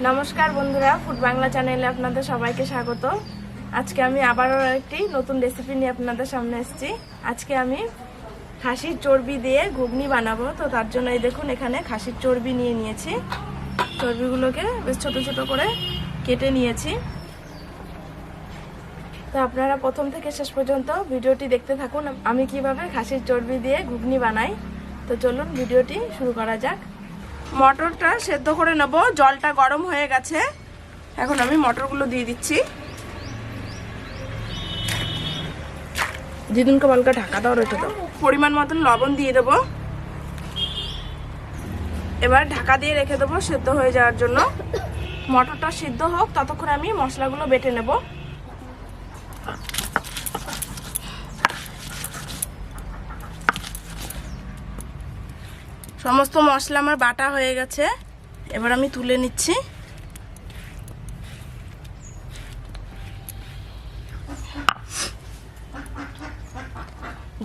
নমস্কার বন্ধুরা, ফুড বাংলা চ্যানেলে আপনাদের সবাইকে স্বাগত। আজকে আমি আবারও একটি নতুন রেসিপি নিয়ে আপনাদের সামনে এসেছি। আজকে আমি খাসির চর্বি দিয়ে ঘুগনি বানাবো। তো তার জন্য এই দেখুন, এখানে খাসির চর্বি নিয়ে নিয়েছি। চর্বিগুলোকে বেশ ছোট ছোট করে কেটে নিয়েছি। তো আপনারা প্রথম থেকে শেষ পর্যন্ত ভিডিওটি দেখতে থাকুন, আমি কিভাবে খাসির চর্বি দিয়ে ঘুগনি বানাই। তো চলুন ভিডিওটি শুরু করা যাক। মটরটা সেদ্ধ করে নেব, জলটা গরম হয়ে গেছে। এখন আমি মটরগুলো দিয়ে দিচ্ছি। দিদুনকে বলকা ঢাকা দাও, রেখে দাও। পরিমাণ মতন লবণ দিয়ে দেবো। এবার ঢাকা দিয়ে রেখে দেবো সেদ্ধ হয়ে যাওয়ার জন্য। মটরটা সিদ্ধ হোক, ততক্ষণ আমি মশলাগুলো বেটে নেব। সমস্ত মশলা আমার বাটা হয়ে গেছে, এবার আমি তুলে নিচ্ছি।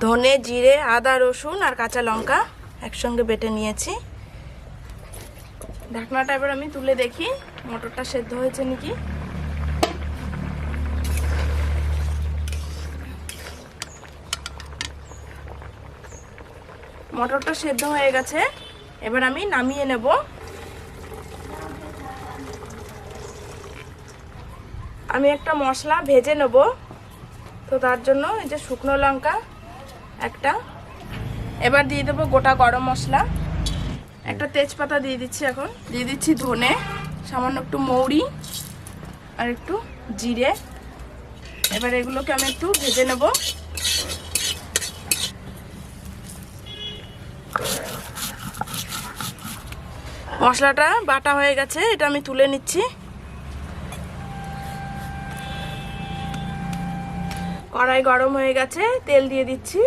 ধনে, জিরে, আদা, রসুন আর কাঁচা লঙ্কা একসঙ্গে বেটে নিয়েছি। ঢাকনাটা এবার আমি তুলে দেখি মটরটা সেদ্ধ হয়েছে নাকি। মটরটা সেদ্ধ হয়ে গেছে, এবার আমি নামিয়ে নেব। আমি একটা মশলা ভেজে নেব। তো তার জন্য এই যে শুকনো লঙ্কা একটা, এবার দিয়ে দেবো গোটা গরম মশলা, একটা তেজপাতা দিয়ে দিচ্ছি। এখন দিয়ে দিচ্ছি ধনে, সামান্য একটু মৌরি আর একটু জিরে। এবার এগুলোকে আমি একটু ভেজে নেব। মশলাটা বাটা হয়ে গেছে, এটা আমি তুলে নিচ্ছি। কড়াই গরম হয়ে গেছে, তেল দিয়ে দিচ্ছি।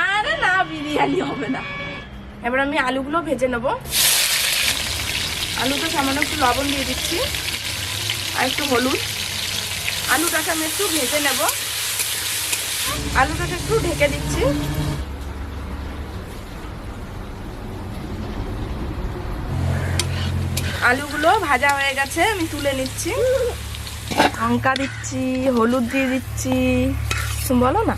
আরে না, বিরিয়ানি হবে না। এবার আমি আলুগুলো ভেজে নেব। আলুটা সামান্য একটু লবণ দিয়ে দিচ্ছি আর একটু হলুদ। আলুটাকে আমি একটু ভেজে নেব। আলুটাকে একটু ঢেকে দিচ্ছি। আলুগুলো ভাজা হয়ে গেছে, আমি তুলে নিচ্ছি। লঙ্কা দিচ্ছি, হলুদ দিয়ে দিচ্ছি, তুমি বলো না।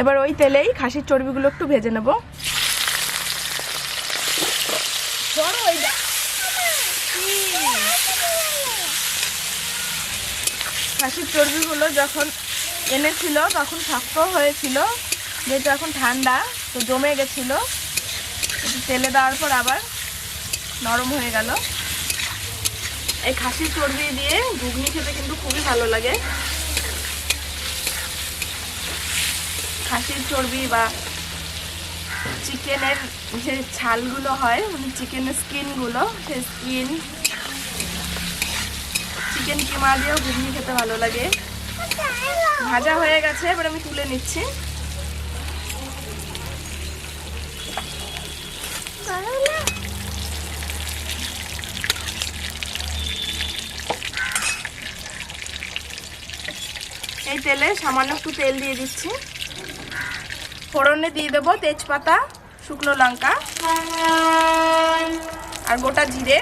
এবার ওই তেলেই খাসির চর্বিগুলো একটু ভেজে নেব। খাসির চর্বিগুলো যখন এনেছিল তখন শক্ত হয়েছিল, যেহেতু এখন ঠান্ডা তো জমে গেছিল। একটু তেলে দেওয়ার পর আবার নরম হয়ে গেল। এই খাসির চর্বি দিয়ে ঘুগনি খেতে কিন্তু খুবই ভালো লাগে। খাসির চর্বি বা চিকেনের যে ছালগুলো হয়, মানে চিকেনের স্কিনগুলো, সেই স্কিন চিকেন কিমা দিয়েও ঘুগনি খেতে ভালো লাগে। ভাজা হয়ে গেছে, এবার আমি তুলে নিচ্ছি। এই তেলে সামান্য একটু তেল দিয়ে দিচ্ছি। ফোড়নে দিয়ে দেবো তেজপাতা, শুকনো লঙ্কা আর গোটা জিরে।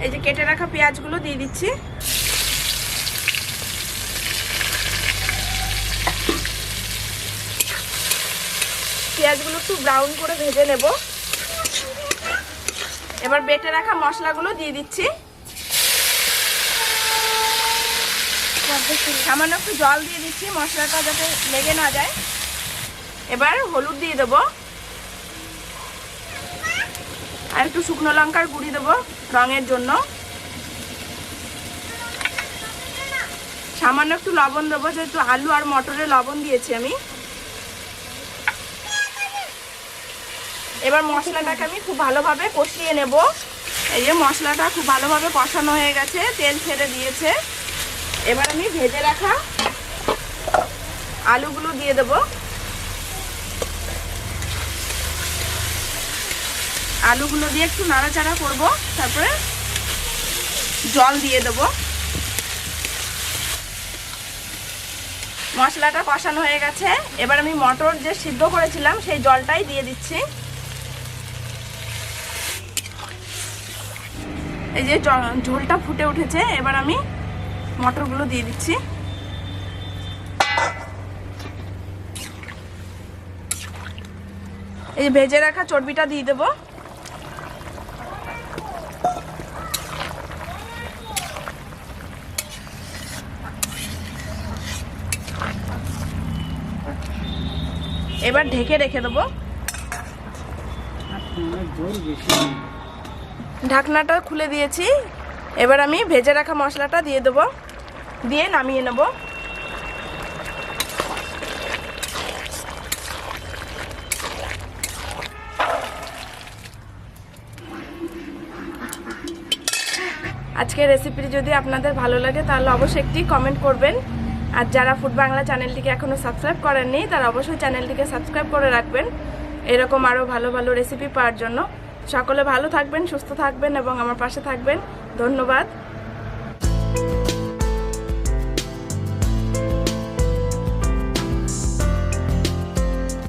এই যে কেটে রাখা পেঁয়াজগুলো দিয়ে দিচ্ছি। পেঁয়াজগুলো একটু ব্রাউন করে ভেজে নেব। এবার বেটে রাখা মশলাগুলো দিয়ে দিচ্ছি। সামান্য একটু জল দিয়ে দিচ্ছি, মশলাটা যাতে লেগে না যায়। এবার হলুদ দিয়ে দেবো আর একটু শুকনো লঙ্কার গুঁড়ি দেবো রঙের জন্য। সামান্য একটু লবণ দেবো, যেহেতু আলু আর মটরে লবণ দিয়েছি আমি। এবার মশলাটাকে আমি খুব ভালোভাবে কষিয়ে নেব। এই যে মশলাটা খুব ভালোভাবে কষানো হয়ে গেছে, তেল ছেড়ে দিয়েছে। এবার আমি ভেজে রাখা আলুগুলো দিয়ে দেব। আলুগুলো দিয়ে একটু নাড়াচাড়া করব, তারপরে জল দিয়ে দেব। মশলাটা কষানো হয়ে গেছে। এবার আমি মটর যে সিদ্ধ করেছিলাম সেই জলটাই দিয়ে দিচ্ছি। এই যে ঝোলটা ফুটে উঠেছে, এবার আমি মটরগুলো দিয়ে দিচ্ছি। এই ভেজে রাখা চর্বিটা দিয়ে দেবো। এবার ঢেকে রেখে দেবো। ঢাকনাটা খুলে দিয়েছি। এবার আমি ভেজে রাখা মশলাটা দিয়ে দেবো, দিয়ে নামিয়ে নেব। আজকের রেসিপিটি যদি আপনাদের ভালো লাগে তাহলে অবশ্যই একটি কমেন্ট করবেন। আর যারা ফুড বাংলা চ্যানেলটিকে এখনও সাবস্ক্রাইব করেননি তারা অবশ্যই চ্যানেলটিকে সাবস্ক্রাইব করে রাখবেন এরকম আরও ভালো ভালো রেসিপি পাওয়ার জন্য। সকলে ভালো থাকবেন, সুস্থ থাকবেন এবং আমার পাশে থাকবেন। ধন্যবাদ।